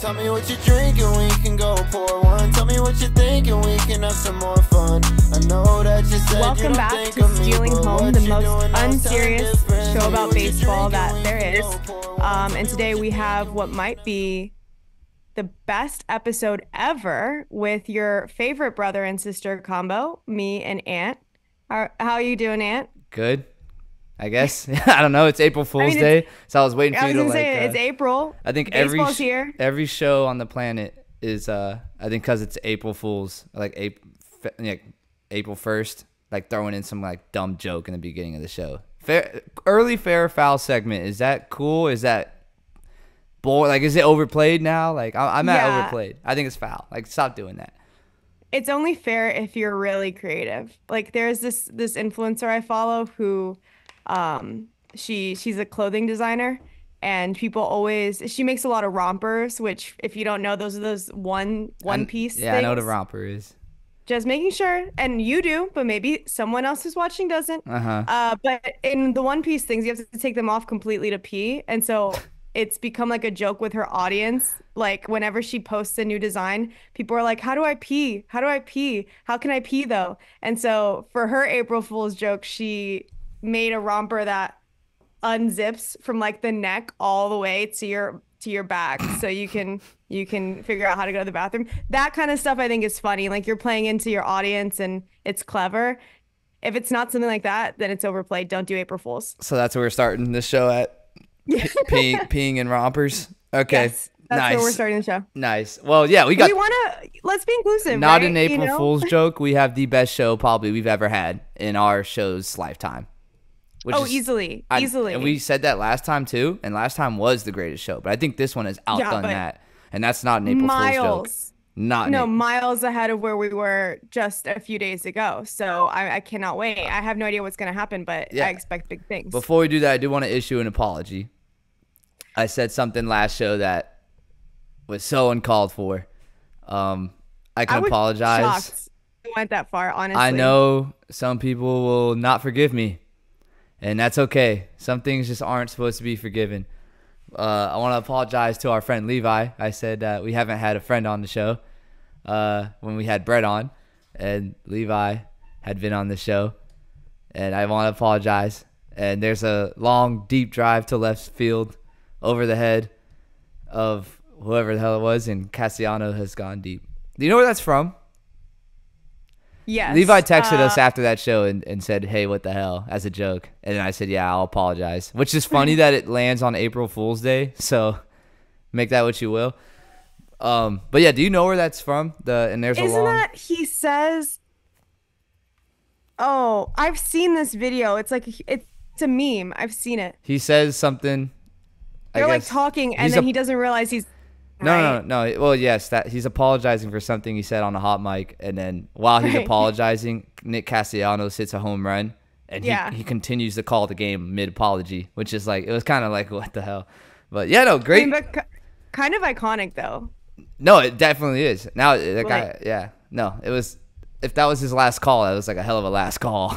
Tell me what you're drinking, we can go pour one. Tell me what you're thinking, we can have some more fun. I know that you said Welcome you don't back think to of me, Stealing but Home, what the you most doing outside unserious different. show Tell me about what you're baseball drinking, that we there can is. go pour one. And today we have what might be the best episode ever with your favorite brother and sister combo, me and Ant. How are you doing, Ant? Good, I guess. I don't know. It's April Fool's Day, so I was waiting for I was you to gonna say it's April. I think Baseball's here. every show on the planet is I think because it's April Fool's, like April 1st, like throwing in some like dumb joke in the beginning of the show. Early fair or foul segment, is that cool? Is that like, is it overplayed now? Like, I'm at overplayed. I think it's foul. Like, stop doing that. It's only fair if you're really creative. Like, there's this influencer I follow who, she's a clothing designer, and she makes a lot of rompers, which if you don't know, those are those one piece Yeah, things. I know what a romper is. Just making sure, and you do, but maybe someone else who's watching doesn't. But in the one piece things, you have to take them off completely to pee, and so it's become like a joke with her audience. Like whenever she posts a new design, people are like, how do I pee? How do I pee? How can I pee though? And so for her April Fool's joke, she made a romper that unzips from like the neck all the way to your back, so you can figure out how to go to the bathroom. That kind of stuff I think is funny. Like you're playing into your audience and it's clever. If it's not something like that, then it's overplayed. Don't do April Fools. So that's where we're starting this show at. Peeing in rompers. Okay. Yes, that's where we're starting the show. Nice. Well, yeah, let's be inclusive. Not right? an April Fool's joke. We have the best show probably we've ever had in our show's lifetime. Easily. And we said that last time too, and last time was the greatest show. But I think this one has outdone that, and that's not an April Fool's joke. Miles ahead of where we were just a few days ago. So I cannot wait. I have no idea what's going to happen, but I expect big things. Before we do that, I do want to issue an apology. I said something last show that was so uncalled for. I can apologize. Shocked it went that far, honestly. I know some people will not forgive me, and that's okay. Some things just aren't supposed to be forgiven. I want to apologize to our friend Levi. I said that we haven't had a friend on the show when we had Brett on, and Levi had been on the show, and I want to apologize. And there's a long, deep drive to left field over the head of whoever the hell it was, and Cassiano has gone deep. Do you know where that's from? Yes. Levi texted us after that show and said, hey, what the hell, as a joke. And I said, yeah, I'll apologize. Which is funny that it lands on April Fool's Day. So make that what you will. But yeah, do you know where that's from? Isn't that he says, oh, I've seen this video. It's like, it's a meme. I've seen it. He says something. They're like talking, and then he doesn't realize he's... No. Well, yes, that he's apologizing for something he said on a hot mic, and then while he's apologizing, Nick Castellanos hits a home run, and he continues to call the game mid-apology, which is like, it was kind of like, what the hell? But yeah, no, great. But kind of iconic, though. No, it definitely is. Now, that guy, yeah. No, it was, if that was his last call, that was like a hell of a last call.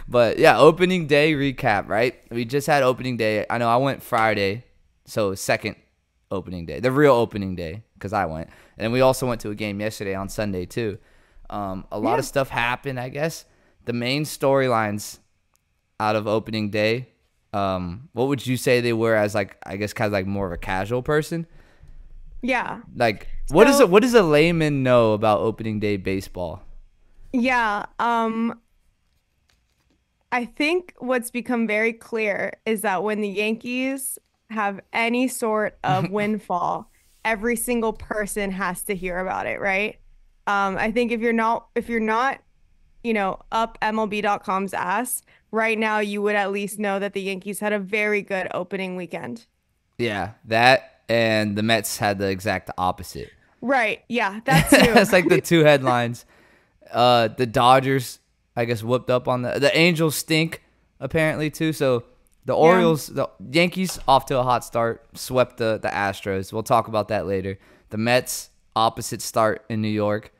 But yeah, opening day recap, right? We just had opening day. I know I went Friday, so second opening day, the real opening day, because I went, and we also went to a game yesterday on Sunday too. A lot of stuff happened, I guess. The main storylines out of opening day, what would you say they were, as like, I guess, kind of like more of a casual person? Yeah. Like, what does a layman know about opening day baseball? Yeah. I think what's become very clear is that when the Yankees have any sort of windfall, every single person has to hear about it, right? I think if you're not, up MLB.com's ass right now, you would at least know that the Yankees had a very good opening weekend. Yeah, that, and the Mets had the exact opposite. Right. Yeah, that's too. That's like the two headlines. The Dodgers, I guess, whooped up on the Angels stink apparently too. So the Orioles, the Yankees off to a hot start, swept the Astros. We'll talk about that later. The Mets, opposite start in New York.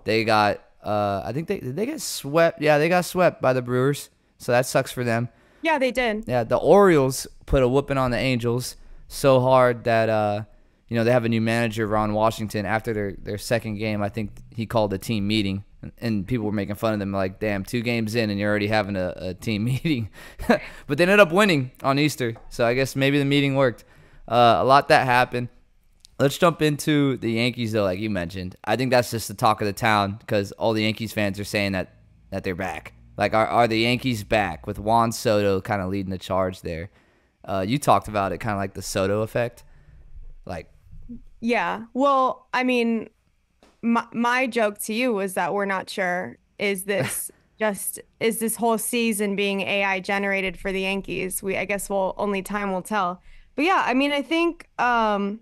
They got, I think did they get swept? Yeah, they got swept by the Brewers. So that sucks for them. Yeah, they did. Yeah, the Orioles put a whooping on the Angels so hard that you know, they have a new manager, Ron Washington. After their second game, I think he called a team meeting, and people were making fun of them like, damn, 2 games in and you're already having a team meeting. But they ended up winning on Easter, so I guess maybe the meeting worked. A lot that happened. Let's jump into the Yankees, though, like you mentioned. I think that's just the talk of the town because all the Yankees fans are saying that they're back. Like, are the Yankees back with Juan Soto kind of leading the charge there? You talked about it, kind of like the Soto effect. Like, yeah. Well, I mean, my joke to you was that we're not sure, is this whole season being AI generated for the Yankees? I guess only time will tell. But yeah, I mean, I think the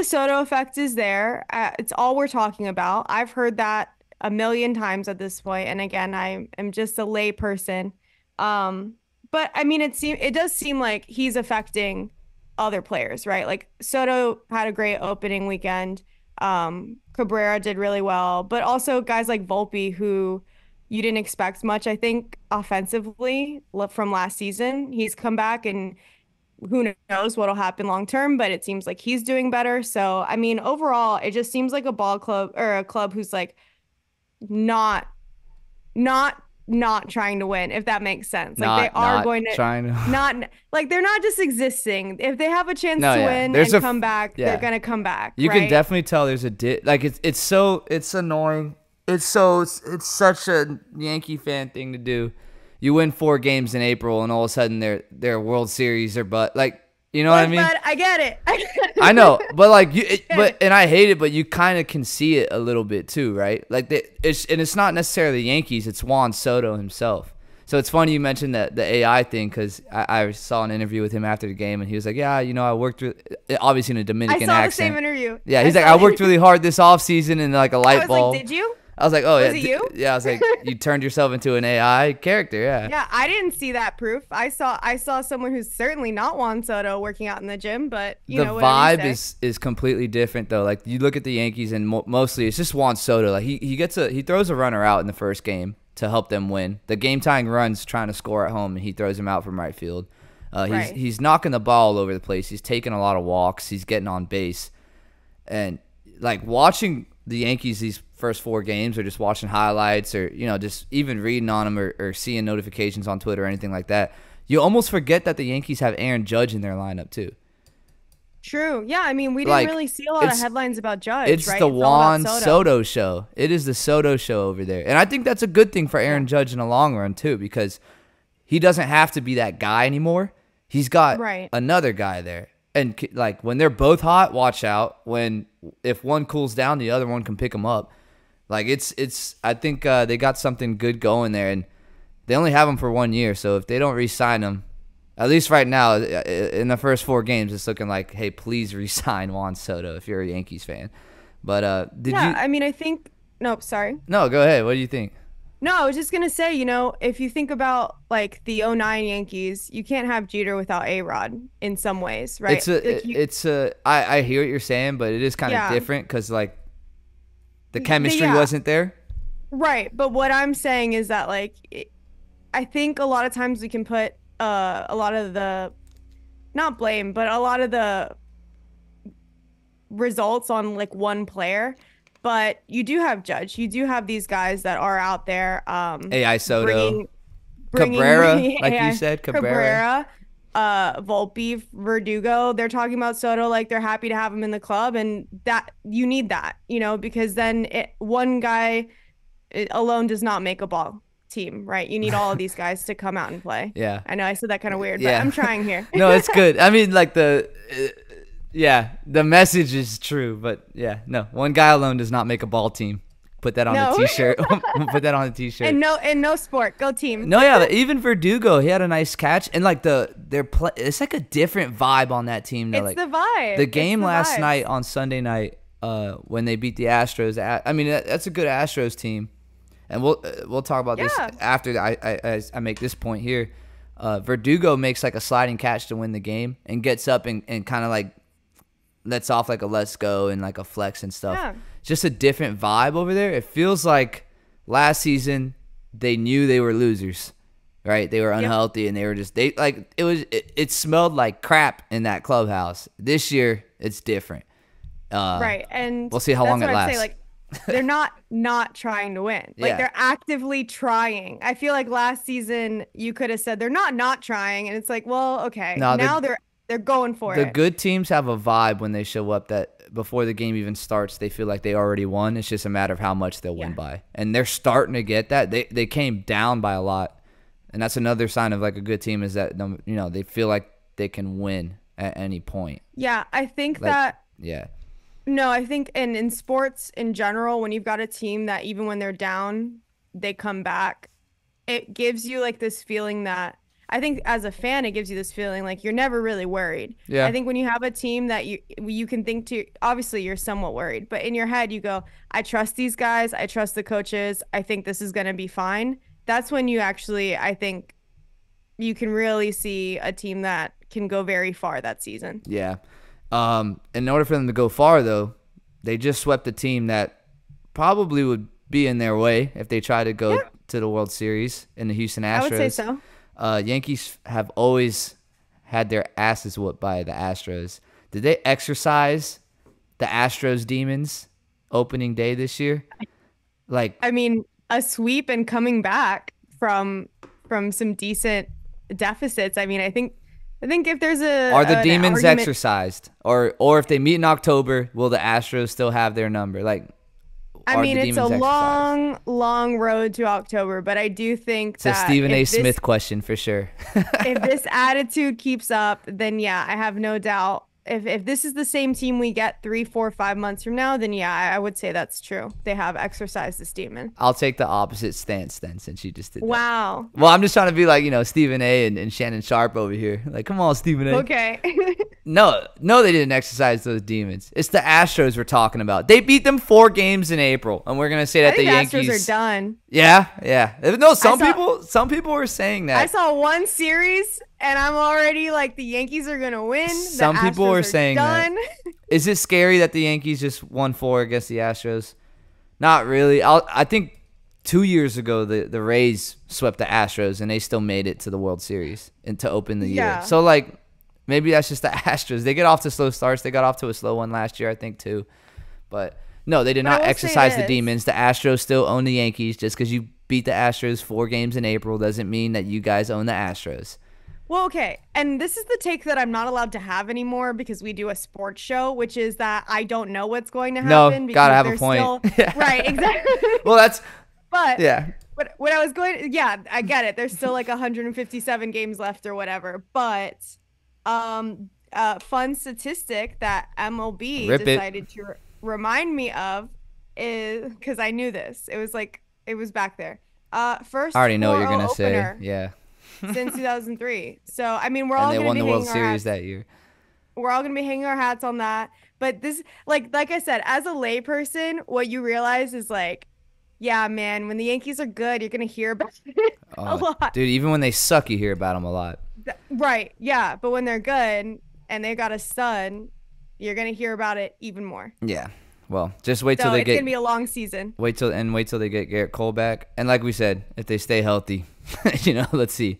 Soto effect is there. It's all we're talking about. I've heard that a million times at this point, and again, I am just a lay person. But I mean, it does seem like he's affecting other players, right? Like Soto had a great opening weekend. Cabrera did really well, but also guys like Volpe, who you didn't expect much, I think, offensively from last season. He's come back, and who knows what'll happen long term, but it seems like he's doing better. So, I mean, overall, it just seems like a ball club or a club who's like not trying to win, if that makes sense. Like they are going to trying to not like they're not just existing. If they have a chance to win and come back, they're gonna come back. You can definitely tell there's a like it's annoying. It's such a Yankee fan thing to do. You win 4 games in April, and all of a sudden they're World Series or like. You know what I mean? But I get it. I know, but like and I hate it, but you kind of can see it a little bit too, right? Like it's not necessarily the Yankees; it's Juan Soto himself. So it's funny you mentioned the AI thing because I saw an interview with him after the game, and he was like, "Yeah, you know, I worked obviously in a Dominican accent." I saw the same interview. Yeah, he's like, "I worked really hard this offseason," and like a light bulb. Like, did you? I was like, oh, was it you? Yeah, I was like, you turned yourself into an AI character, yeah. Yeah, I didn't see that proof. I saw someone who's certainly not Juan Soto working out in the gym, but you know, the vibe is completely different though. Like you look at the Yankees, and mostly it's just Juan Soto. Like he throws a runner out in the first game to help them win. The game tying runs trying to score at home, and he throws him out from right field. He's knocking the ball all over the place. He's taking a lot of walks. He's getting on base, and like watching the Yankees these first 4 games, or just watching highlights, or you know, just even reading on them, or seeing notifications on Twitter or anything like that, you almost forget that the Yankees have Aaron Judge in their lineup too. True. Yeah, I mean, we didn't really see a lot of headlines about Judge. It's the Juan Soto show. It is the Soto show over there, and I think that's a good thing for Aaron Judge in the long run too, because he doesn't have to be that guy anymore. He's got another guy there. And like when they're both hot, watch out. If one cools down, the other one can pick them up. Like I think they got something good going there, and they only have him for 1 year. So if they don't re-sign him, at least right now in the first 4 games, it's looking like, hey, please re-sign Juan Soto if you're a Yankees fan. But I mean, I think sorry. No, go ahead. What do you think? No, I was just going to say, you know, if you think about like the 09 Yankees, you can't have Jeter without A-Rod in some ways, right? I hear what you're saying, but it is kind of different because like the chemistry wasn't there. Right. But what I'm saying is that like, I think a lot of times we can put a lot of the, not blame, but a lot of the results on like one player. But you do have Judge. You do have these guys that are out there. AI Soto. Cabrera, like AI, you said. Cabrera, Volpe, Verdugo. They're talking about Soto like they're happy to have him in the club. And that you need that, you know, because then one guy alone does not make a ball team, right? You need all of these guys to come out and play. Yeah. I know I said that kind of weird, but I'm trying here. No, it's good. I mean, like yeah, the message is true, but yeah, no, one guy alone does not make a ball team. Put that on a t-shirt. Put that on a t-shirt. And no sport, go team. No, yeah, even Verdugo, he had a nice catch, and like it's like a different vibe on that team. Though. It's like, the vibe. The game last night on Sunday night, when they beat the Astros. I mean, that's a good Astros team, and we'll talk about this after I make this point here. Verdugo makes like a sliding catch to win the game, and gets up and kind of like lets off like a let's go and like a flex and stuff. Yeah. Just a different vibe over there. It feels like last season they knew they were losers, right? They were unhealthy, and they were just it smelled like crap in that clubhouse. This year, it's different. Right, and we'll see how long it lasts. I'd say, like, they're not trying to win. Like, they're actively trying. I feel like last season you could have said they're not trying, and it's like, well, okay, no, now they're going for it. The good teams have a vibe when they show up that before the game even starts, they feel like they already won. It's just a matter of how much they'll win by, and they're starting to get that. They came down by a lot, and that's another sign of like a good team is that they feel like they can win at any point. Yeah, I think that. Yeah. No, I think in sports in general, when you've got a team that even when they're down, they come back, it gives you like this feeling that I think as a fan, it gives you this feeling like you're never really worried. Yeah. I think when you have a team that you can think to, obviously you're somewhat worried, but in your head you go, I trust these guys. I trust the coaches. I think this is going to be fine. That's when you actually, I think you can really see a team that can go very far that season. Yeah. In order for them to go far, though, they just swept a team that probably would be in their way if they try to go to the World Series in the Houston Astros. I would say so. Yankees have always had their asses whooped by the Astros. Did they exercise the Astros demons opening day this year? Like, I mean, a sweep and coming back from some decent deficits. I mean, I think if there's are the demons exercised, or if they meet in October, will the Astros still have their number? Like, I mean, it's a long road to October, but I do think it's a Stephen A. Smith question for sure. If this attitude keeps up, then yeah, I have no doubt. If this is the same team we get 3, 4, 5 months from now, then yeah, I would say that's true. They have exercised this demon. I'll take the opposite stance then, since you just did that. Wow. Well, I'm just trying to be like, Stephen A. and Shannon Sharp over here. Like, come on, Stephen A. Okay. No, they didn't exercise those demons. It's the Astros we're talking about. They beat them 4 games in April, and we're gonna say that the Yankees Astros are done. Yeah. No, some people were saying that. I saw one series, and I'm already like, the Yankees are gonna win. Some people were saying that. Is it scary that the Yankees just won 4 against the Astros? Not really. I think 2 years ago the Rays swept the Astros, and they still made it to the World Series and to open the year. So like, maybe that's just the Astros. They get off to slow starts. They got off to a slow one last year, I think, too. But no, they did not exercise the demons. The Astros still own the Yankees. Just because you beat the Astros 4 games in April doesn't mean that you guys own the Astros. Well, okay. And this is the take that I'm not allowed to have anymore because we do a sports show, which is that I don't know what's going to happen. No, gotta have a point. Right, exactly. Well, that's... But... Yeah. But when I was going... Yeah, I get it. There's still like 157 games left or whatever. But... fun statistic that MLB decided to remind me of is, because I knew this, it was back there. First, I already know what you're gonna say. Yeah. Since 2003. So I mean, we're all gonna be hanging our hats. And they won the World Series that year. We're all gonna be hanging our hats on that. But this, like I said, as a layperson, what you realize is like, yeah, man, when the Yankees are good, you're gonna hear about it a lot. Dude, even when they suck, you hear about them a lot. Right, yeah, but when they're good and they got a stud, you're gonna hear about it even more. Yeah, well, just wait till they it's gonna be a long season. Wait till they get Garrett Cole back, and like we said, if they stay healthy, let's see.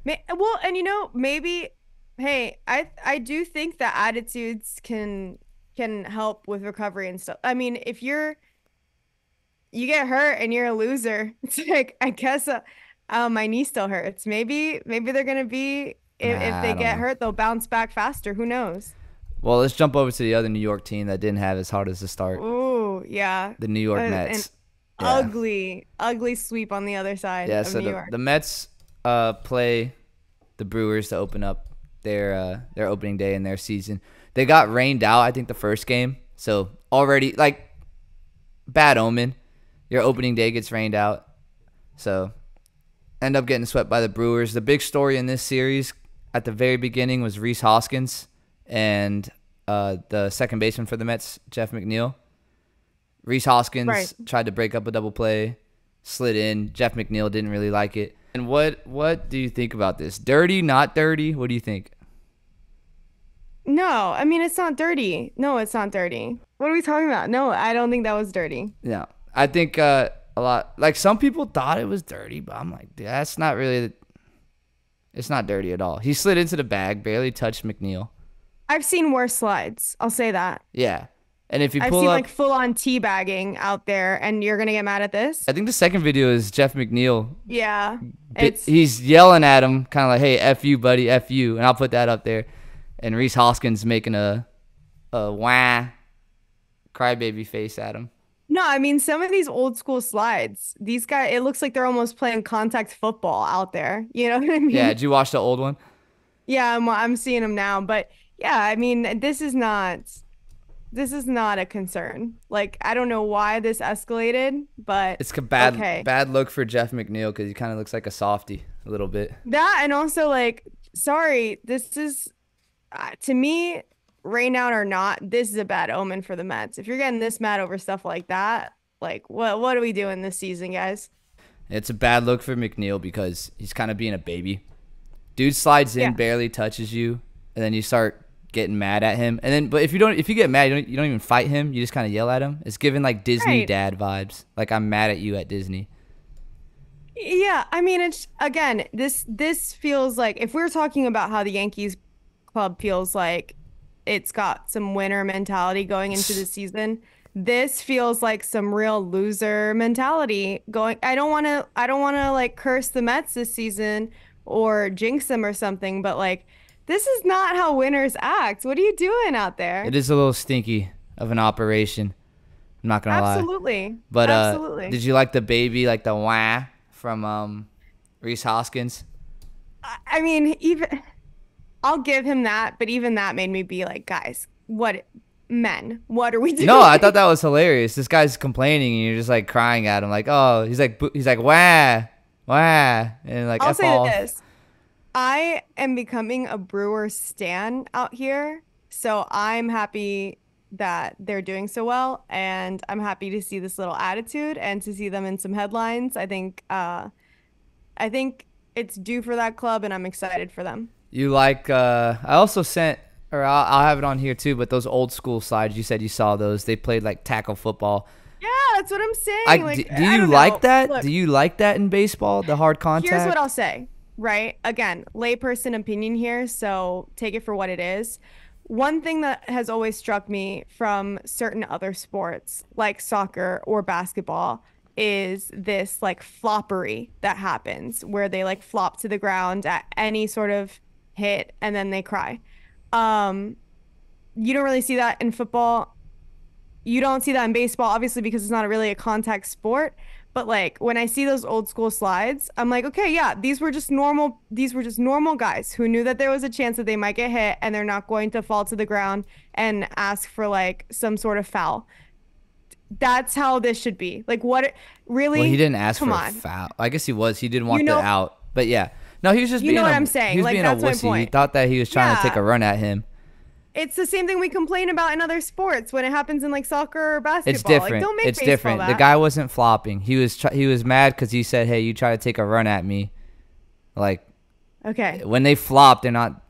Well, and maybe, hey, I do think that attitudes can help with recovery and stuff. I mean, if you get hurt and you're a loser, it's like, I guess. My knee still hurts. Maybe they're gonna be if they get hurt, they'll bounce back faster. Who knows? Well, let's jump over to the other New York team that didn't have as hard as a start. Ooh, yeah. The New York Mets. Ugly sweep on the other side. Yeah, of so New York. The Mets play the Brewers to open up their opening day in their season. They got rained out, I think, the first game. So already, like, bad omen. Your opening day gets rained out. So end up getting swept by the Brewers. The big story in this series at the very beginning was Rhys Hoskins and the second baseman for the Mets, Jeff McNeil. Rhys Hoskins tried to break up a double play, slid in. Jeff McNeil didn't really like it. And what do you think about this? Dirty, not dirty? What do you think? No, I mean, it's not dirty. No, it's not dirty. What are we talking about? No, I don't think that was dirty. Yeah, I think a lot, like, some people thought it was dirty, but I'm like, that's not really It's not dirty at all. He slid into the bag, barely touched McNeil. I've seen worse slides. I'll say that. Yeah. And if you I've pull seen up, like full-on teabagging out there, and you're gonna get mad at this? I think the second video is Jeff McNeil. Yeah. He's yelling at him, kind of like, "Hey, F you, buddy, F you." And I'll put that up there. And Reese Hoskins making a wah crybaby face at him. No, I mean, some of these old school slides, these guys, it looks like they're almost playing contact football out there. You know what I mean? Yeah, did you watch the old one? Yeah, I'm seeing them now. But yeah, I mean, this is not a concern. Like, I don't know why this escalated, but it's a bad look for Jeff McNeil because he kind of looks like a softie a little bit. That, and also, like, sorry, this is, to me, rain out or not, this is a bad omen for the Mets. If you're getting this mad over stuff like that, like, what are we doing this season, guys? It's a bad look for McNeil because he's kind of being a baby. Dude slides in, barely touches you, and then you start getting mad at him. And then, but if you get mad, you don't even fight him. You just kind of yell at him. It's giving like Disney dad vibes. Like, I'm mad at you at Disney. Yeah, I mean, it's, again, this feels like, if we're talking about how the Yankees club feels like it's got some winner mentality going into the season, this feels like some real loser mentality going. I don't want to like curse the Mets this season or jinx them or something, but like, this is not how winners act. What are you doing out there? It is a little stinky of an operation. I'm not gonna lie. Absolutely. But absolutely. Did you like the baby, like the wah from Reese Hoskins? I mean, even I'll give him that, but even that made me be like, guys, what are we doing? No, I thought that was hilarious. This guy's complaining and you're just like crying at him, like, oh, he's like wah, wah, and like, I'll say this. I am becoming a Brewers stan out here, so I'm happy that they're doing so well, and I'm happy to see this little attitude and to see them in some headlines. I think it's due for that club, and I'm excited for them. You like? I also sent, or I'll have it on here too. But those old school slides, you said you saw those. They played like tackle football. Yeah, that's what I'm saying. Do you like that? Look, do you like that in baseball? The hard contact. Here's what I'll say. Right? Again, layperson opinion here, so take it for what it is. One thing that has always struck me from certain other sports, like soccer or basketball, is this like floppery that happens where they like flop to the ground at any sort of hit and then they cry. You don't really see that in football. You don't see that in baseball, obviously, because it's not really a contact sport. But like when I see those old school slides, I'm like, okay, yeah, these were just normal guys who knew that there was a chance that they might get hit and they're not going to fall to the ground and ask for like some sort of foul. That's how this should be. Like, what really? Well, he didn't ask for a foul. I guess he was. He didn't want the out. But yeah. No, he was just being what I'm saying. He was like, being that's a wussy. My point. He thought that he was trying to take a run at him. It's the same thing we complain about in other sports when it happens in like soccer or basketball. It's different. Like, don't make it's different. That. The guy wasn't flopping. He was mad because he said, "Hey, you try to take a run at me." Like, okay. When they flop, they're not.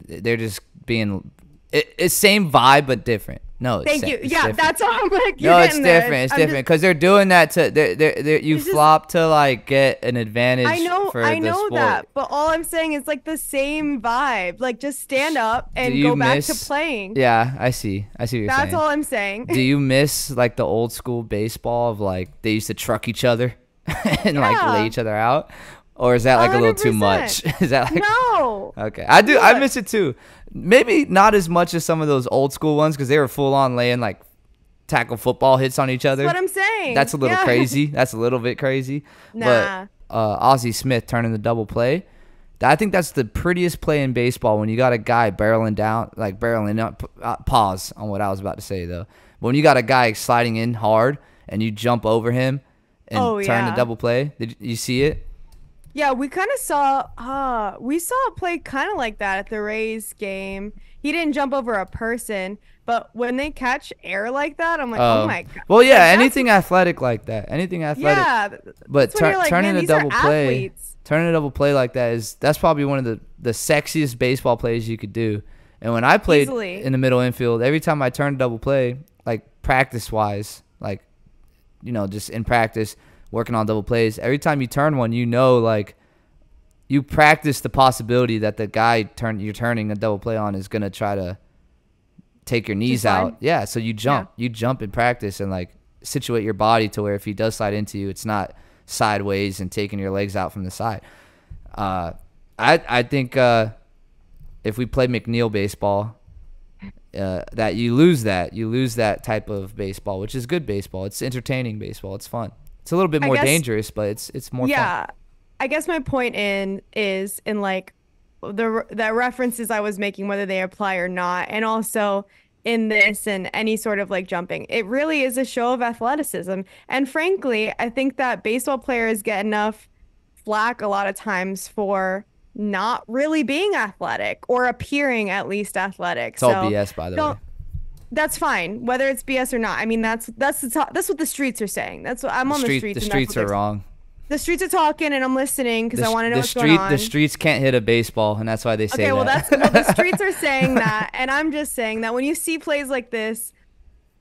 They're just being. It's same vibe but different. No, thank you. Yeah, different. That's all. I'm like, no, it's different. It's different because they're doing that to. You flop to like get an advantage. I know sport. that, but all I'm saying is like the same vibe. Like, just stand up and go back to playing. Yeah, I see what you're saying. That's all I'm saying. Do you miss like the old school baseball of like they used to truck each other and like lay each other out? Or is that like 100%. A little too much? Is that like no? Okay, I do. Look. I miss it too. Maybe not as much as some of those old school ones because they were full on laying like tackle football hits on each other. That's what I'm saying. That's a little crazy. That's a little bit crazy. Nah. But Ozzie Smith turning the double play. I think that's the prettiest play in baseball when you got a guy barreling down, like barreling up. Pause on what I was about to say though. But when you got a guy sliding in hard and you jump over him and turn the double play, did you see it? Yeah, we kind of saw a play kind of like that at the Rays game. He didn't jump over a person, but when they catch air like that, I'm like, oh my god. Well, yeah, like, anything athletic like that. Anything athletic. Yeah. But turning a double play, turning a double play like that's probably one of the sexiest baseball plays you could do. And when I played in the middle infield, every time I turned a double play, like practice-wise, like, just in practice, working on double plays, every time you turn one, like you practice the possibility that the guy you're turning a double play on is gonna try to take your knees out. Yeah, so you jump. Yeah. You jump in practice and like situate your body to where if he does slide into you, it's not sideways and taking your legs out from the side. I think if we play McNeil baseball, that you lose that type of baseball, which is good baseball. It's entertaining baseball. It's fun. It's a little bit more dangerous, but it's more fun. Yeah, I guess my point is in like the references I was making, whether they apply or not, and also in this and any sort of like jumping, it really is a show of athleticism. And frankly, I think that baseball players get enough flack a lot of times for not really being athletic or appearing at least athletic. It's all BS, by the way. That's fine, whether it's BS or not. I mean, that's what the streets are saying. That's what I'm on the streets. The streets are wrong. The streets are talking, and I'm listening because I want to know what's going on. The streets can't hit a baseball, and that's why they say that. Okay, well, the streets are saying that, and I'm just saying that when you see plays like this,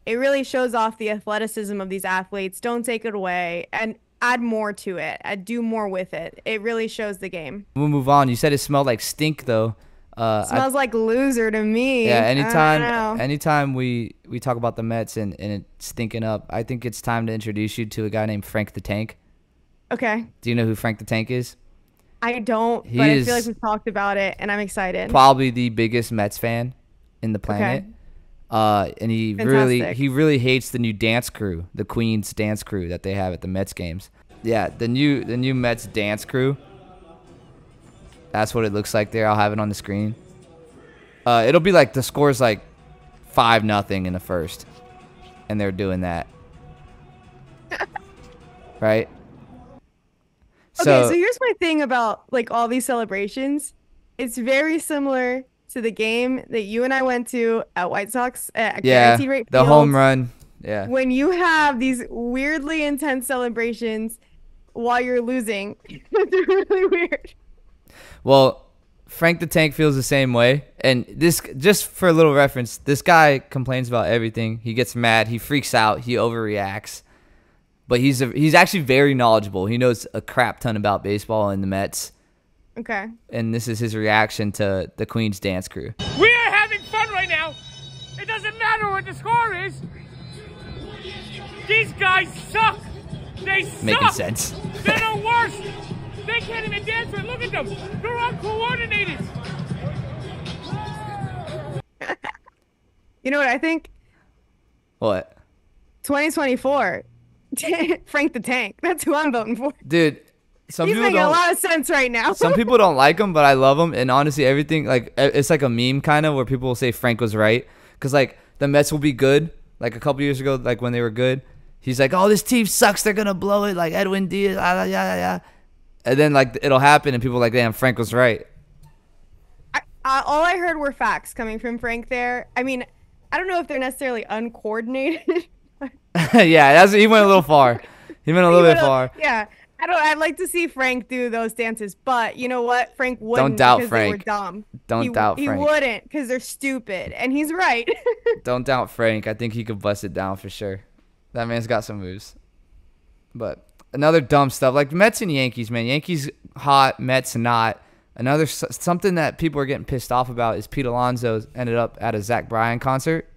it really shows off the athleticism of these athletes. Don't take it away, and add more to it. Do more with it. It really shows the game. We'll move on. You said it smelled like stink, though. Smells like loser to me. Yeah, anytime we talk about the Mets and it stinking up, I think it's time to introduce you to a guy named Frank the Tank. Okay. Do you know who Frank the Tank is? I don't, but I feel like we've talked about it, and I'm excited. Probably the biggest Mets fan in the planet. Okay. And he really hates the new dance crew, the Queen's dance crew that they have at the Mets games. Yeah, the new Mets dance crew. That's what it looks like there. I'll have it on the screen. It'll be like the score's like 5-0 in the first, and they're doing that. Right? Okay, so here's my thing about like all these celebrations. It's very similar to the game that you and I went to at White Sox at Guaranteed Rate the Field, home run. Yeah. When you have these weirdly intense celebrations while you're losing, it's really weird. Well, Frank the Tank feels the same way. And this, just for a little reference, this guy complains about everything. He gets mad. He freaks out. He overreacts. But he's actually very knowledgeable. He knows a crap ton about baseball and the Mets. Okay. And this is his reaction to the Queen's dance crew. We are having fun right now. It doesn't matter what the score is. These guys suck. They suck. Making sense. They're the worst. They can't even dance right. Look at them. They're uncoordinated. You know what I think? What? 2024. Frank the Tank. That's who I'm voting for. Dude, he's making a lot of sense right now. Some people don't like him, but I love him. And honestly, everything, like, it's like a meme kind of where people will say Frank was right. Because, like, the Mets will be good. Like, a couple years ago, like, when they were good, he's like, oh, this team sucks. They're going to blow it. Like, Edwin Diaz. Yeah. And then, like, it'll happen, and people are like, damn, Frank was right. All I heard were facts coming from Frank there. I mean, I don't know if they're necessarily uncoordinated. Yeah, he went a little far. He went a little bit far. Yeah. I'd like to see Frank do those dances, but you know what? Frank wouldn't. Don't doubt because Frank. They were dumb. Don't doubt Frank. He wouldn't because they're stupid, and he's right. Don't doubt Frank. I think he could bust it down for sure. That man's got some moves. But another dumb stuff like Mets and Yankees, man. Yankees hot, Mets not. Another something that people are getting pissed off about is Pete Alonso ended up at a Zach Bryan concert.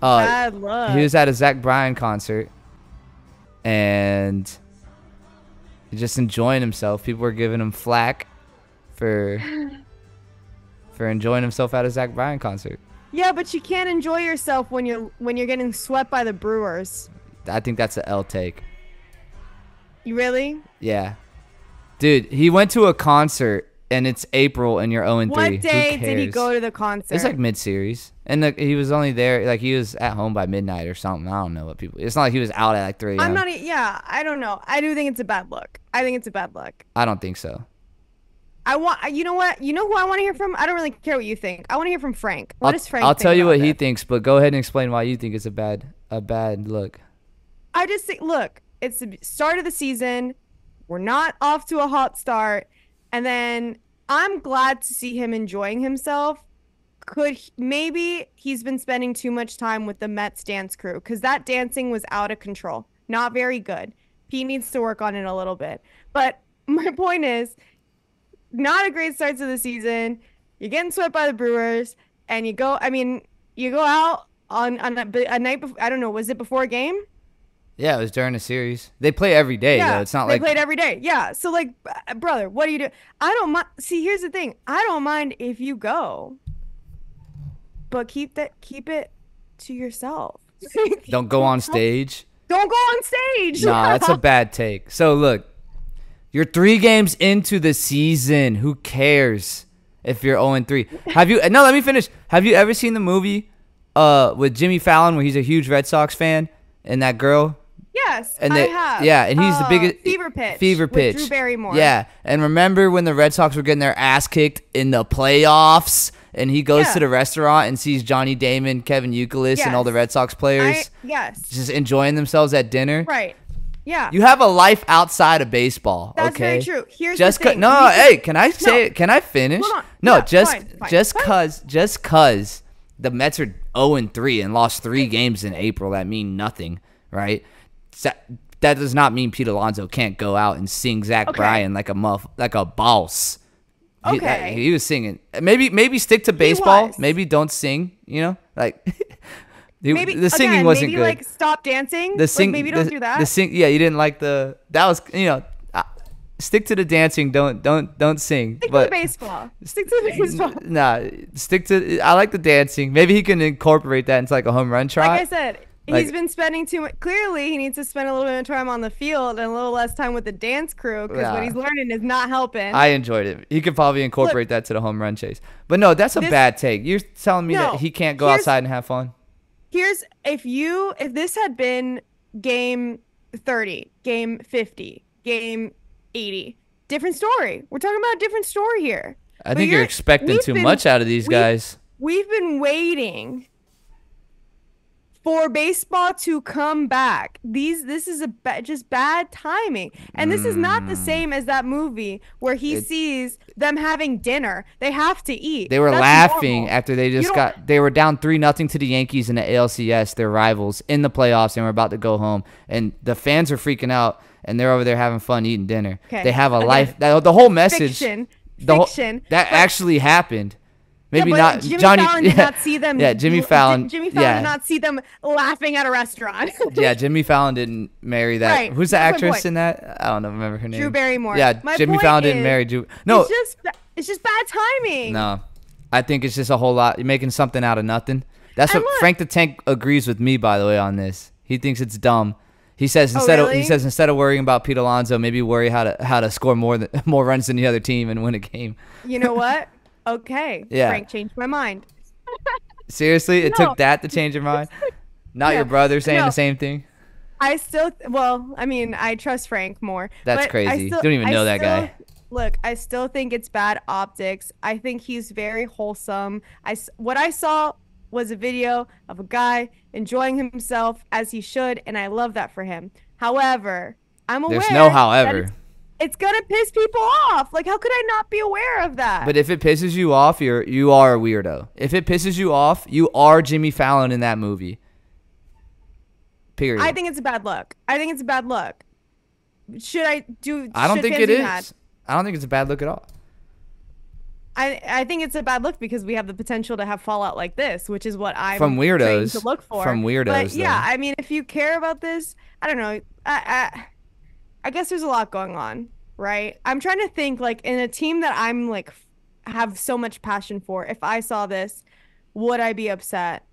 Bad luck. He was at a Zach Bryan concert, and he's just enjoying himself. People were giving him flack for enjoying himself at a Zach Bryan concert. Yeah, but you can't enjoy yourself when you're getting swept by the Brewers. I think that's an L take. You really? Yeah, dude. He went to a concert. And it's April, and you're 0-3. What day did he go to the concert? It's like mid-series, and he was only there, like he was at home by midnight or something. I don't know what people. It's not like he was out at like 3 a.m. Yeah, I don't know. I do think it's a bad look. I think it's a bad look. I don't think so. You know what? You know who I want to hear from? I don't really care what you think. I want to hear from Frank. What does Frank? I'll tell you what he thinks, but go ahead and explain why you think it's a bad look. I just think, look, it's the start of the season. We're not off to a hot start. And then I'm glad to see him enjoying himself. Maybe he's been spending too much time with the Mets dance crew because that dancing was out of control. Not very good. He needs to work on it a little bit. But my point is, not a great start to the season. You're getting swept by the Brewers, and you go. I mean, you go out on a night before. I don't know. Was it before a game? Yeah, it was during the series. They play every day, though. It's not they like played every day. Yeah. So like, brother, what do you do? I don't mind. See, here's the thing. I don't mind if you go, but keep it to yourself. don't go on stage. Don't go on stage. Nah, that's a bad take. So look, you're 3 games into the season. Who cares if you're 0-3? No, let me finish. Have you ever seen the movie with Jimmy Fallon where he's a huge Red Sox fan and that girl? Yes, I have. Yeah, and he's the biggest Fever Pitch. With Drew Barrymore. Yeah, and remember when the Red Sox were getting their ass kicked in the playoffs, and he goes to the restaurant and sees Johnny Damon, Kevin Youkilis, and all the Red Sox players, just enjoying themselves at dinner. Right. Yeah. You have a life outside of baseball. That's okay? very true. Here's just the thing. hey, can I say it? Can I finish? Hold on. No, Yeah, just cause the Mets are 0-3 and lost 3 games in April, that mean nothing, right? That does not mean Pete Alonso can't go out and sing Zach Bryan like a boss. Okay. He was singing. Maybe stick to baseball. Maybe don't sing. You know, like the singing wasn't good. Like stop dancing. Maybe don't do that. Yeah, you didn't like that was stick to the dancing. Don't sing. Stick to baseball. Stick to the baseball. Nah, stick to. I like the dancing. Maybe he can incorporate that into like a home run trot. Like I said. He's been spending too much. Clearly, he needs to spend a little bit of time on the field and a little less time with the dance crew because what he's learning is not helping. I enjoyed it. He could probably incorporate that to the home run chase. But no, that's a bad take. You're telling me that he can't go outside and have fun? Here's if this had been game 30, game 50, game 80, different story. We're talking about a different story here. I think you're expecting too much out of these guys. We've been waiting for baseball to come back. This is just bad timing. And this is not the same as that movie where he sees them having dinner. They have to eat. They were laughing after they they were down 3-0 to the Yankees in the ALCS, their rivals, in the playoffs, and were about to go home. And the fans are freaking out, and they're over there having fun eating dinner. Okay. They have a life. The whole message. Fiction. That actually happened. Maybe not. Jimmy Fallon did not see them. Yeah, Jimmy Fallon. Jimmy Fallon did not see them laughing at a restaurant. Yeah, Jimmy Fallon didn't marry that. Right. Who's the actress in that? I don't know. Remember her name? Drew Barrymore. Yeah, Jimmy Fallon didn't marry Drew. No, it's just bad timing. No, I think it's just a whole lot. You're making something out of nothing. That's what Frank the Tank agrees with me, by the way, on this. He thinks it's dumb. He says instead of worrying about Pete Alonso, maybe worry how to score more runs than the other team and win a game. You know what? Okay. Yeah. Frank changed my mind. Seriously? It took that to change your mind? Not your brother saying the same thing? I trust Frank more. That's crazy. You don't even know that guy. Look, I still think it's bad optics. I think he's very wholesome. What I saw was a video of a guy enjoying himself as he should, and I love that for him. However, I'm aware there's no however. It's gonna piss people off. Like, how could I not be aware of that? But if it pisses you off, you are a weirdo. If it pisses you off, you are Jimmy Fallon in that movie. Period. I think it's a bad look. Should I do? I don't think it is. I don't think it's a bad look at all. I think it's a bad look because we have the potential to have fallout like this, which is what I'm from weirdos to look for. From weirdos, but yeah, I mean, if you care about this, I don't know. I guess there's a lot going on, right? I'm trying to think, like, in a team that I'm like have so much passion for. If I saw this, would I be upset?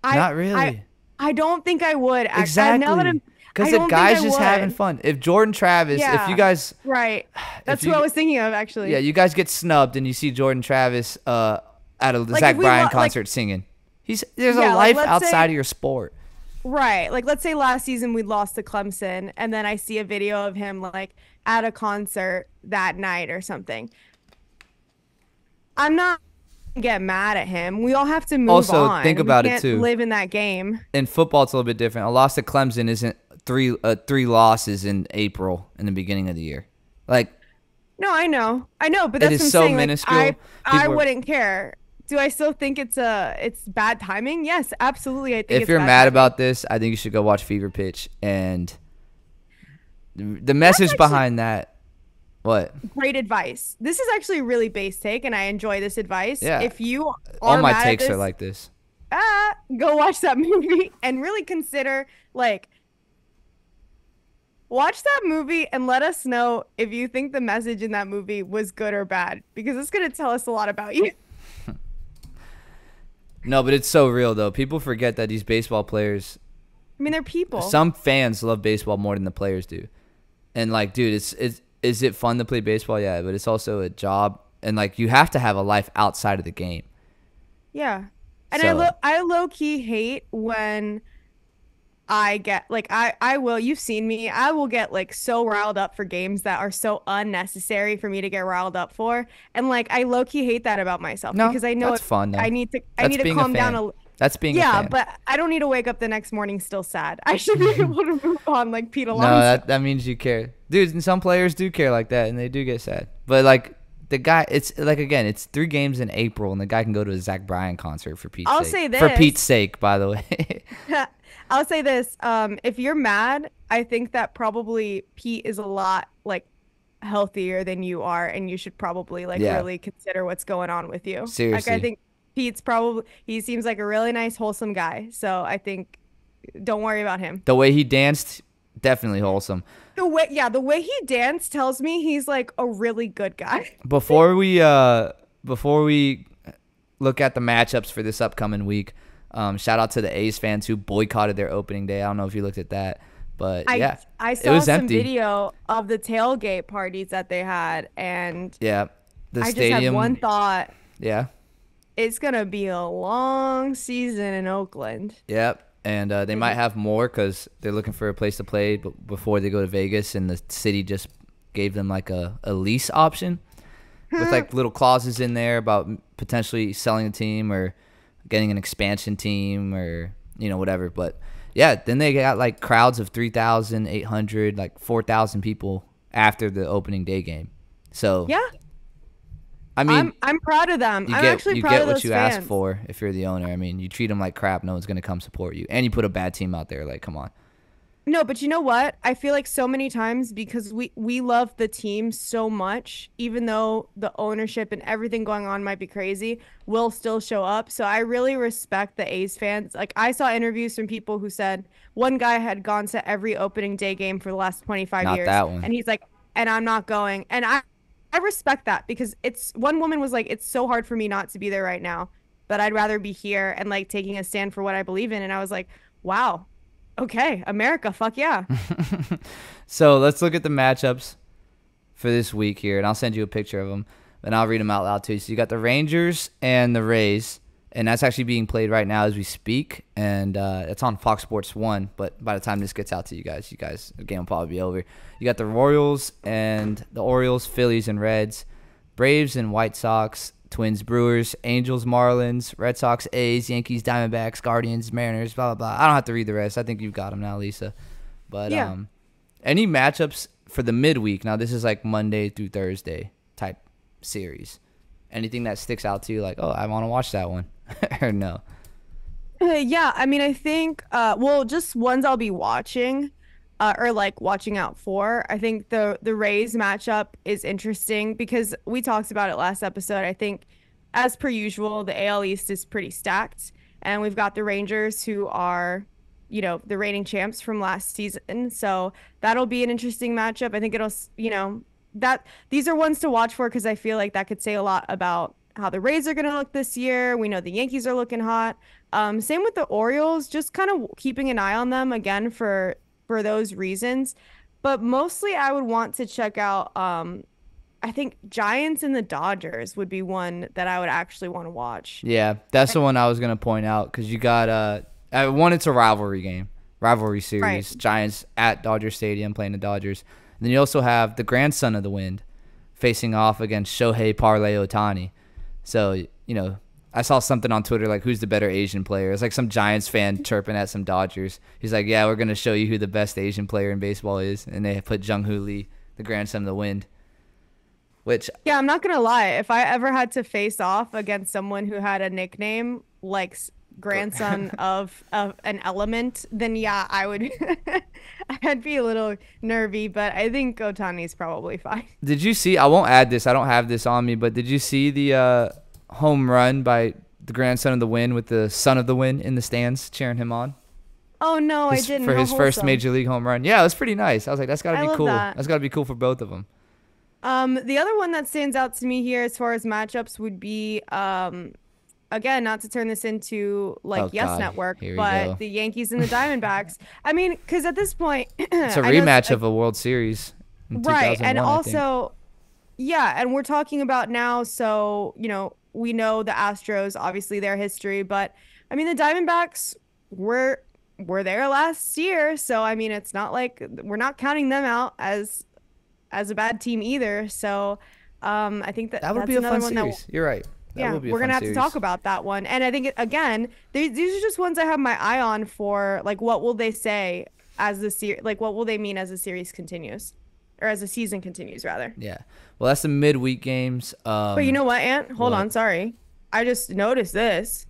Not really. I don't think I would. Exactly. Because the guy's just having fun. If Jordan Travis, if you guys... Right. That's what I was thinking of, actually. Yeah, you guys get snubbed and you see Jordan Travis at a Zach Bryan concert singing. There's a life outside of your sport. Right. Like, let's say last season we lost to Clemson, and then I see a video of him, like, at a concert that night or something. I'm not going to get mad at him. We all have to move on. Also, think about it, too. Live in that game. In football, it's a little bit different. A loss to Clemson isn't three losses in April in the beginning of the year. Like, no, I know, but that's it is so minuscule. Like, I wouldn't care. Do I still think it's bad timing? Yes, absolutely. I think if you're mad about this, I think you should go watch Fever Pitch, and the message behind that What? Great advice. This is actually a really base take, and I enjoy this advice. Yeah. If you are all my mad at takes this, are like this. go watch that movie and really consider, like, watch that movie and let us know if you think the message in that movie was good or bad, because it's going to tell us a lot about you. No, but it's so real, though. People forget that these baseball players, I mean, they're people. some fans love baseball more than the players do. And, like, dude, is it fun to play baseball? Yeah, but it's also a job. And, like, you have to have a life outside of the game. Yeah. And So- I low-key hate when I get, like, I will, you've seen me, I will get, like, so riled up for games that are so unnecessary for me to get riled up for. And, like, I low-key hate that about myself, No, because I know that's fun, though. I need to That's being a calm down fan. a That's being a yeah, fan. but I don't need to wake up the next morning still sad. I should be able to move on like Pete Alonso. No, that means you care. Dude, and some players do care like that, and they do get sad. But, like, the guy, it's, like, again, it's 3 games in April, and the guy can go to a Zach Bryan concert for Pete's sake. I'll say For this. Pete's sake, by the way. I'll say this. If you're mad, I think that probably Pete is a lot, like, healthier than you are, and you should probably, like, Yeah. really consider what's going on with you. Seriously. Like, I think Pete's probably, he seems like a really nice, wholesome guy. So I think, don't worry about him. The way he danced, definitely wholesome. The way he danced tells me he's like a really good guy. Before we look at the matchups for this upcoming week, shout out to the A's fans who boycotted their opening day. I don't know if you looked at that, but yeah, I it saw was some empty. video of the tailgate parties that they had, and Yeah, the I stadium. just had one thought. Yeah, It's gonna be a long season in Oakland. yep. And they might have more because they're looking for a place to play before they go to Vegas, and the city just gave them like a lease option with like little clauses in there about potentially selling a team or getting an expansion team or whatever. But yeah, then they got like crowds of 3,800, like 4,000 people after the opening day game. So Yeah, I mean, I'm proud of them. you I'm get actually you proud get of what those you fans. ask for if you're the owner. I mean, you treat them like crap, no one's gonna come support you, and you put a bad team out there. Like, come on. No, but you know what? I feel like so many times, because we love the team so much, even though the ownership and everything going on might be crazy, we'll still show up. So I really respect the A's fans. Like, I saw interviews from people who said one guy had gone to every opening day game for the last 25 Not years. that one. And he's like, and I'm not going. And I respect that, because one woman was like, it's so hard for me not to be there right now, but I'd rather be here and like taking a stand for what I believe in. And I was like, wow. Okay, America, fuck yeah. So let's look at the matchups for this week here, and I'll send you a picture of them, and I'll read them out loud too. So you got the Rangers and the Rays, and that's actually being played right now as we speak, and it's on Fox Sports 1, but by the time this gets out to you guys, the game will probably be over. You got the Royals and the Orioles, Phillies and Reds, Braves and White Sox, Twins, Brewers, Angels, Marlins, Red Sox, A's, Yankees, Diamondbacks, Guardians, Mariners, blah, blah, blah. I don't have to read the rest. I think you've got them now, Lisa. But Yeah. Any matchups for the midweek? Now, this is like Monday through Thursday type series. Anything that sticks out to you like, oh, I want to watch that one? Or no? Yeah, I mean, I think, well, just ones I'll be watching, or like watching out for. I think the Rays matchup is interesting because we talked about it last episode. I think, as per usual, the AL East is pretty stacked, and we've got the Rangers, who are, the reigning champs from last season. So that'll be an interesting matchup. I think it'll, that these are ones to watch for, because I feel like that could say a lot about how the Rays are going to look this year. We know the Yankees are looking hot. Same with the Orioles, just kind of keeping an eye on them again for those reasons. But mostly I would want to check out, I think Giants and the Dodgers would be one that I would actually want to watch. Yeah, that's the one I was going to point out, because you got one, it's a rivalry series. Right. Giants at Dodger Stadium playing the Dodgers. And then you also have the grandson of the wind facing off against Shohei Parlay Ohtani. So, I saw something on Twitter like, who's the better Asian player? It's like some Giants fan chirping at some Dodgers. He's like, yeah, we're going to show you who the best Asian player in baseball is. And they put Jung-Hoo Lee, the grandson of the wind. Which, Yeah, I'm not going to lie. If I ever had to face off against someone who had a nickname like grandson of an element, then yeah, I would I'd be a little nervy, but I think Ohtani's probably fine. Did you see, I won't add this, I don't have this on me, but did you see the home run by the grandson of the Win with the son of the Win in the stands cheering him on? Oh no, I didn't. For How his first wholesome. major league home run. Yeah, it was pretty nice. I was like, that's gotta I be love cool. that. That's gotta be cool for both of them. The other one that stands out to me here as far as matchups would be, again, not to turn this into like Oh, Yes God. Network, Here we but go. the Yankees and the Diamondbacks. I mean, because at this point, It's a I know rematch of a World Series. In right, and 2001, I think. also, yeah, and we're talking about now, so we know the Astros, obviously their history, but I mean the Diamondbacks were there last year, so I mean it's not like we're not counting them out as a bad team either. So I think that that's would be a another fun one series. You're right. That yeah, would be a we're fun gonna have series. to talk about that one. And I think again, these are just ones I have my eye on for like what will they say as the series, like what will they mean as the series continues, or as the season continues rather. Yeah. Well, that's the midweek games. But you know what, Ant? Hold what? on, sorry. I just noticed this.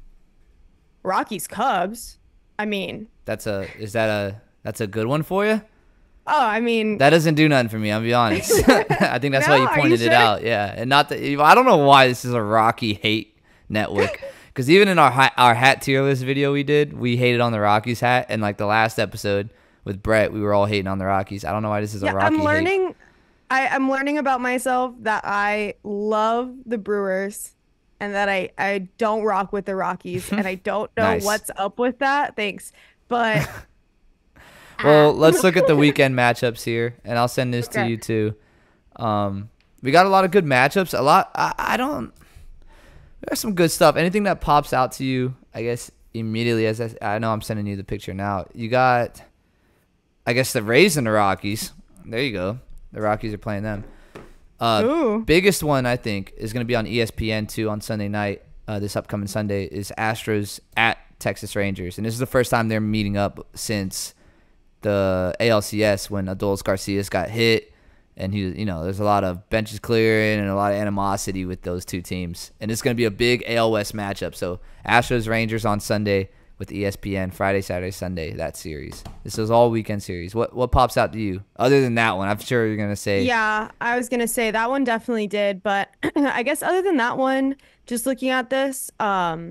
Rockies Cubs. I mean, that's a good one for you? oh, I mean, That doesn't do nothing for me. I'll be honest. I think that's why No, you are you pointed it sure? out. Yeah, and not that I don't know why this is a Rocky hate network. Because even in our hat tier list video we hated on the Rockies hat, and like the last episode with Brett, we were all hating on the Rockies. I don't know why this is a Rocky I'm hate. learning. I'm learning about myself that I love the Brewers, and that I don't rock with the Rockies, and I don't know Nice. what's up with that. Thanks, but Well, let's look at the weekend matchups here, and I'll send this to Okay. you too. We got a lot of good matchups. There's some good stuff. Anything that pops out to you, I guess, immediately as I know I'm sending you the picture now. You got, I guess, the Rays and the Rockies. There you go. The Rockies are playing them. Ooh. Biggest one, I think, is going to be on ESPN2 on Sunday night. This upcoming Sunday is Astros at Texas Rangers. And this is the first time they're meeting up since the ALCS when Adolis Garcias got hit. And there's a lot of benches clearing and a lot of animosity with those two teams. And it's going to be a big AL West matchup. So Astros Rangers on Sunday with ESPN, Friday, Saturday, Sunday, that series. This is all weekend series. What pops out to you other than that one? I'm sure you're going to say. Yeah, I was gonna say that one definitely did, but I guess other than that one, just looking at this, back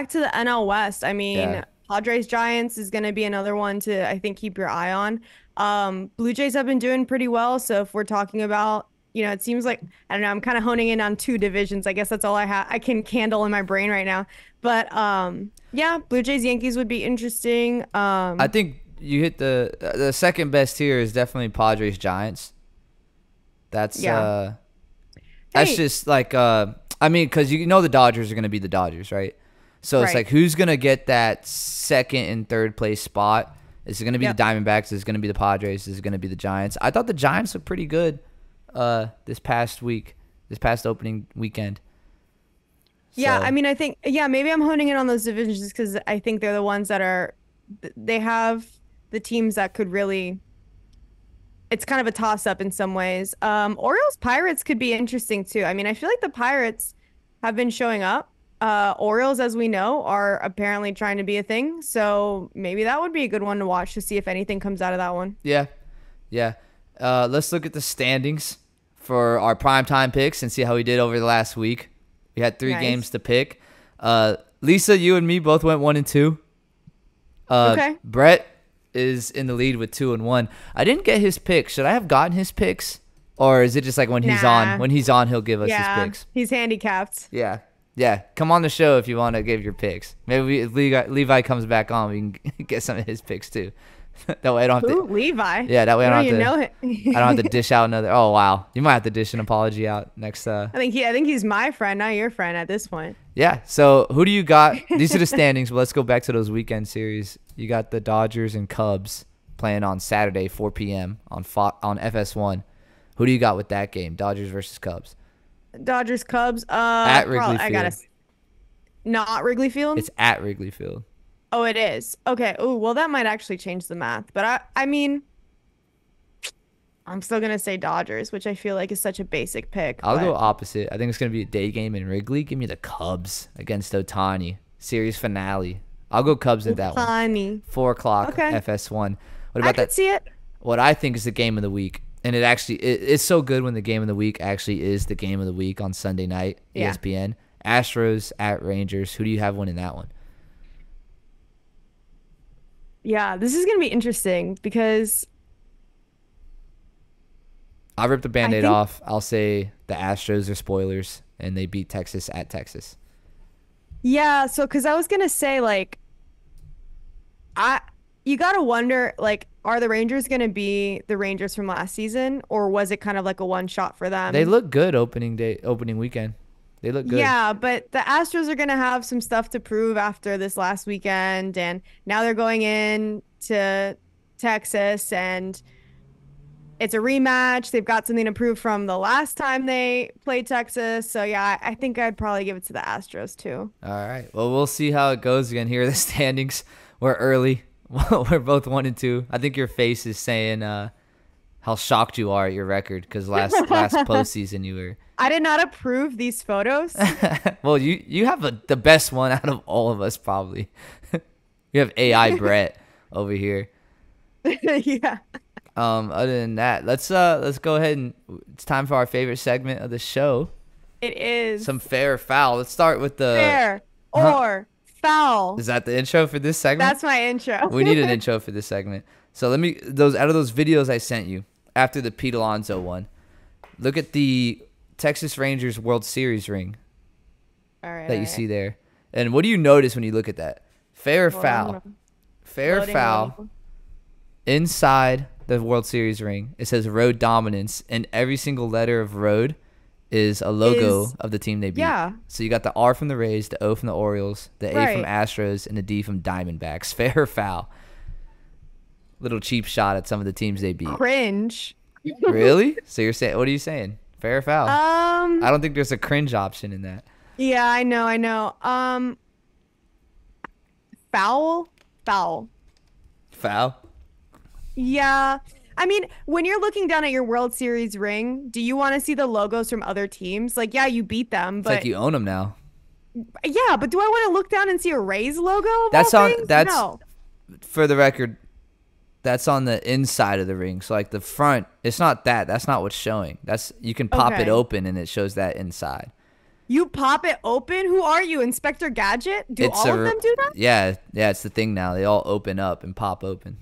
to the NL West. I mean, Yeah. Padres Giants is gonna be another one to I think keep your eye on. Blue Jays have been doing pretty well, so if we're talking about, it seems like I don't know, I'm kind of honing in on two divisions. I guess that's all I can handle in my brain right now. But yeah, Blue Jays Yankees would be interesting. I think you hit the second best here is definitely Padres Giants. That's Yeah. that's Hey. just like I mean, because the Dodgers are gonna be the Dodgers, right? So it's Right. like who's gonna get that second and third place spot? Is it gonna be Yep. the Diamondbacks? Is it gonna be the Padres? Is it gonna be the Giants? I thought the Giants looked pretty good this past opening weekend. Yeah, So- I mean, I think, yeah, maybe I'm honing in on those divisions just because I think they're the ones that they have the teams that could really, it's kind of a toss-up in some ways. Orioles Pirates could be interesting too. I mean, I feel like the Pirates have been showing up. Orioles, as we know, are apparently trying to be a thing. So maybe that would be a good one to watch to see if anything comes out of that one. Yeah. Let's look at the standings for our primetime picks and see how we did over the last week. We had 3 Nice. games to pick. Lisa, you and me both went 1 and 2. Okay. Brett is in the lead with 2 and 1. I didn't get his picks. Should I have gotten his picks, or is it just like when he's on? Nah. When he's on, he'll give us Yeah, his picks. he's handicapped. Yeah. Come on the show if you want to give your picks. Maybe if Levi comes back on, we can get some of his picks too. That way I don't have Ooh, to. Levi. Yeah, that way I don't even have know to. it. I don't have to dish out another. Oh wow, you might have to dish an apology out next. I think he's my friend, not your friend at this point. Yeah. So who do you got? These are the standings. But let's go back to those weekend series. You got the Dodgers and Cubs playing on Saturday, 4 p.m. on FS1. Who do you got with that game? Dodgers versus Cubs. Dodgers Cubs. At Wrigley I gotta. Field. Not Wrigley Field. It's at Wrigley Field. Oh, it is. Okay. Oh, well, that might actually change the math. But I mean, I'm still gonna say Dodgers, which I feel like is such a basic pick. I'll but go opposite. I think it's gonna be a day game in Wrigley. Give me the Cubs against Ohtani. series finale. I'll go Cubs in that one. 4 o'clock FS1. What about I could see it. What I think is the game of the week, and it's so good when the game of the week actually is the game of the week on Sunday night, ESPN. Astros at Rangers. Who do you have winning that one? Yeah, this is gonna be interesting because I'll rip the Band-Aid off. I'll say the Astros are spoilers, and they beat Texas at Texas. Yeah, so because I was gonna say, like, you gotta wonder, like, are the Rangers gonna be the Rangers from last season, or was it kind of like a one shot for them? They look good opening weekend. They look good. Yeah, but the Astros are gonna have some stuff to prove after this last weekend, and now they're going in to Texas, and it's a rematch. They've got something to prove from the last time they played Texas. So, yeah, I think I'd probably give it to the Astros, too. All right. Well, we'll see how it goes again. Here are the standings. We're early. We're both 1-2. I think your face is saying how shocked you are at your record because last postseason you were. I did not approve these photos. Well, you have the best one out of all of us, probably. You have AI Brett over here. Yeah. Other than that, let's go ahead and it's time for our favorite segment of the show. It is some fair or foul. Let's start with the fair or foul. Is that the intro for this segment? That's my intro. We need an intro for this segment. So out of those videos I sent you after the Pete Alonso one, look at the Texas Rangers World Series ring that you see there. And what do you notice when you look at that? Fair or foul? Fair or foul? Inside the World Series ring, it says road dominance, and every single letter of road is a logo of the team they beat. Yeah. So you got the R from the Rays, the O from the Orioles, the A from Astros, and the D from Diamondbacks. Fair or foul? Little cheap shot at some of the teams they beat. Cringe. Really? So you're saying, what are you saying? Fair or foul? I don't think there's a cringe option in that. Yeah, I know. Foul? Foul? Yeah. I mean, when you're looking down at your World Series ring, do you want to see the logos from other teams? Like, yeah, you beat them, but it's like you own them now. Yeah, but do I want to look down and see a Rays logo? No. For the record, that's on the inside of the ring. So like the front, it's not that. That's not what's showing. You can pop it open and it shows that inside. You pop it open? Who are you, Inspector Gadget? Do all of them do that? Yeah, it's the thing now. They all open up and pop open.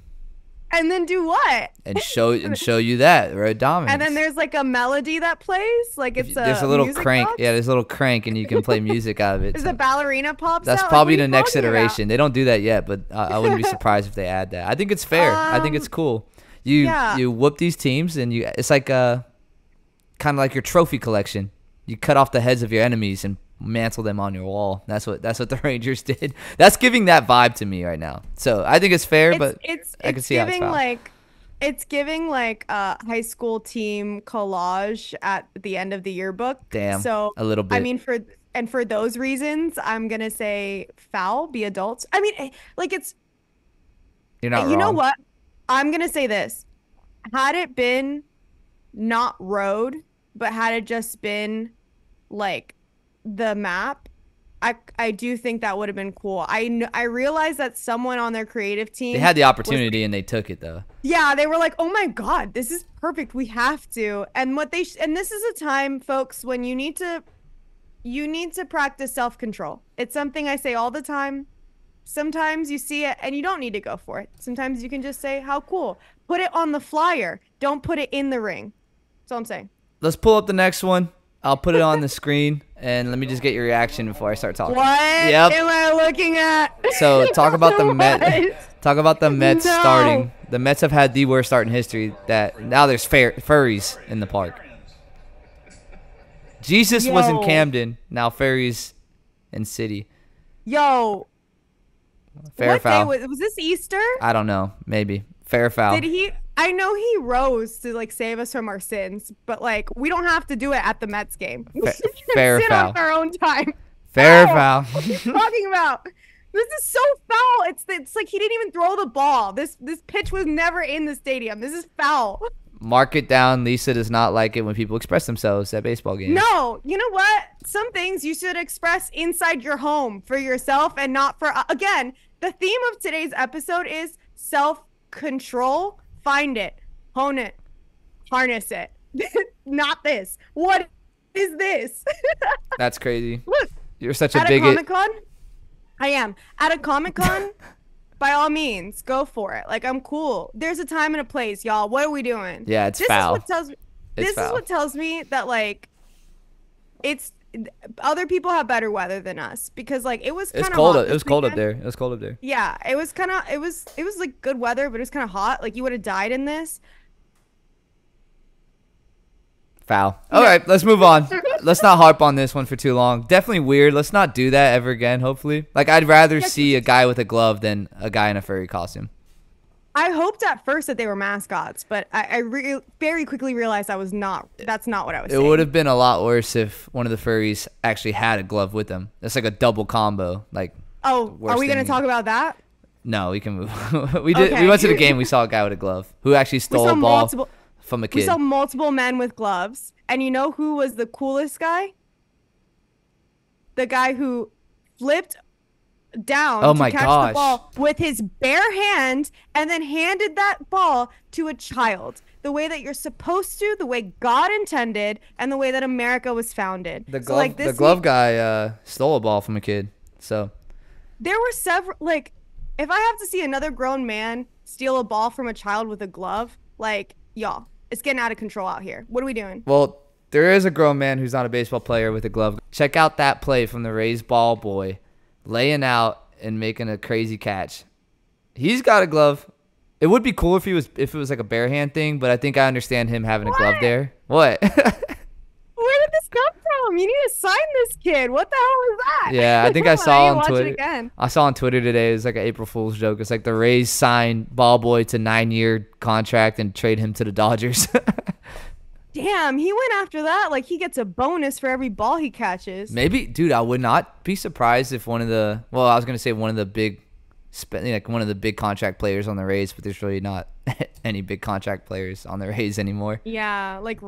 And then do what? And show you that road dominance. And then there's like a melody that plays, like there's a little crank. Box? Yeah, there's a little crank, and you can play music out of it. There's a ballerina pops. That's out? probably like, the next iteration. About? They don't do that yet, but I wouldn't be surprised if they add that. I think it's fair. I think it's cool. You whoop these teams, and it's like kind of like your trophy collection. You cut off the heads of your enemies and mantle them on your wall. That's what the Rangers did. That's giving that vibe to me right now. So I think it's fair, but I can see how it's foul. It's giving like a high school team collage at the end of the yearbook. Damn. So a little bit. I mean, for those reasons, I'm gonna say foul. Be adults. I mean, like it's. You're not wrong. You know what? I'm gonna say this. Had it been not road, but had it just been like the map, I do think that would have been cool. I realized that someone on their creative team, they had the opportunity and they took it though. Yeah, they were like, "Oh my God, this is perfect. We have to." And and this is a time, folks, when you need to practice self-control. It's something I say all the time. Sometimes you see it and you don't need to go for it. Sometimes you can just say, "How cool." Put it on the flyer. Don't put it in the ring. That's all I'm saying. Let's pull up the next one. I'll put it on the screen, and let me just get your reaction before I start talking. What am I looking at? So talk about the Mets. Talk about the Mets starting. The Mets have had the worst start in history. That now there's furries in the park. Jesus was in Camden. Now furries in City. Yo. Fair or foul? Was this Easter? I don't know. Maybe. Fair or foul? Did he? I know he rose to like save us from our sins, but like we don't have to do it at the Mets game. Fair or sit foul? On our own time. Fair or foul? What are you talking about? This is so foul. It's like he didn't even throw the ball. This pitch was never in the stadium. This is foul. Mark it down. Lisa does not like it when people express themselves at baseball games. No, you know what? Some things you should express inside your home for yourself and not for, again, the theme of today's episode is self-control. Find it, hone it, harness it. Not this. What is this? That's crazy. Look, you're such a bigot. At a Comic-Con, I am. At a Comic-Con, by all means, go for it. Like, I'm cool. There's a time and a place, y'all. What are we doing? Yeah, it's foul. This is what tells me that, like, it's other people have better weather than us, because like it was kind of cold. Hot it was cold up there. It was cold up there. Yeah, it was kind of it was like good weather, but it was kind of hot. Like you would have died in this. Foul. All right, let's move on. Let's not harp on this one for too long. Definitely weird. Let's not do that ever again, hopefully. Like, I'd rather see a guy with a glove than a guy in a furry costume. I hoped at first that they were mascots, but I very quickly realized that's not what I was saying. It would have been a lot worse if one of the furries actually had a glove with them. It's like a double combo. Like, oh, are we going to talk about that? No, we can move. We went to the game. We saw a guy with a glove who actually stole a ball from a kid. We saw multiple men with gloves. And you know who was the coolest guy? The guy who flipped down to catch the ball with his bare hand and then handed that ball to a child. The way that you're supposed to, the way God intended, and the way that America was founded. The glove guy stole a ball from a kid. So there were several, like, if I have to see another grown man steal a ball from a child with a glove, like, y'all, it's getting out of control out here. What are we doing? Well, there is a grown man who's not a baseball player with a glove. Check out that play from the Rays ball boy, laying out and making a crazy catch. He's got a glove. It would be cool if it was like a bare hand thing, but I think I understand him having a glove there. What? Where did this come from? You need to sign this kid. What the hell is that? Yeah, I think I saw on Twitter. I saw on Twitter today. It was like an April Fool's joke. It's like the Rays signed ball boy to 9-year contract and trade him to the Dodgers. Damn, he went after that. Like, he gets a bonus for every ball he catches. Maybe, dude, I would not be surprised if one of the big contract players on the Rays, but there's really not any big contract players on the Rays anymore. Yeah, like,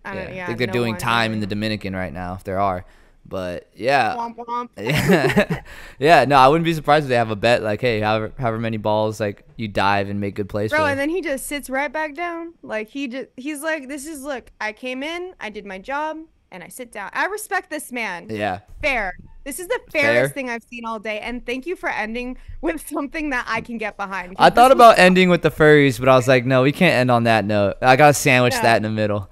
I think they're doing time in the Dominican right now, if there are. But yeah, womp womp. Yeah, no, I wouldn't be surprised if they have a bet like, hey, however many balls like you dive and make good plays. Bro, and then he just sits right back down. Like he's like, look, I came in, I did my job, and I sit down. I respect this man. Yeah. Fair. This is the fairest thing I've seen all day, and thank you for ending with something that I can get behind. I thought about ending with the furries, but I was like, no, we can't end on that note. I gotta sandwich that in the middle.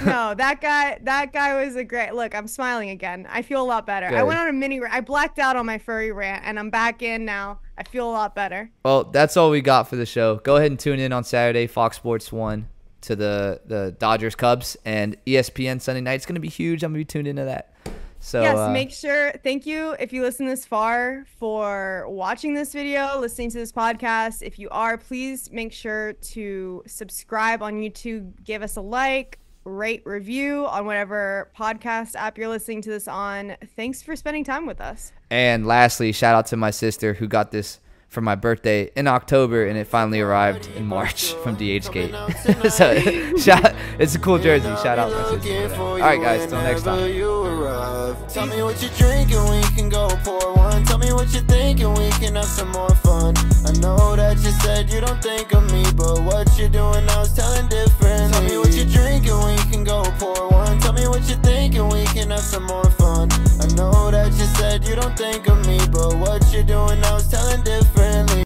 No, that guy was a great look. I'm smiling again. I feel a lot better. Good. I went on a mini rant. I blacked out on my furry rant, and I'm back in now. I feel a lot better. Well, that's all we got for the show. Go ahead and tune in on Saturday, Fox Sports 1 to the Dodgers Cubs, and ESPN Sunday night. It's gonna be huge. I'm gonna be tuned into that. So yes, make sure. Thank you if you listen this far for watching this video, listening to this podcast. If you are, please make sure to subscribe on YouTube. Give us a like. Rate, review on whatever podcast app you're listening to this on. Thanks for spending time with us. And lastly, shout out to my sister who got this for my birthday in October, and it finally arrived in March from DHgate. So it's a cool jersey. Shout out my sister. All right, guys, till next time. Tell me what you're drinking, we can go pour one. Tell me what you're thinking, we can have some more fun. I know that you said you don't think of me, but what you're doing now is telling different. Tell me what you're drinking, we can go pour one. Tell me what you're thinking, we can have some more fun. I know that you said you don't think of me, but what you're doing now is telling differently.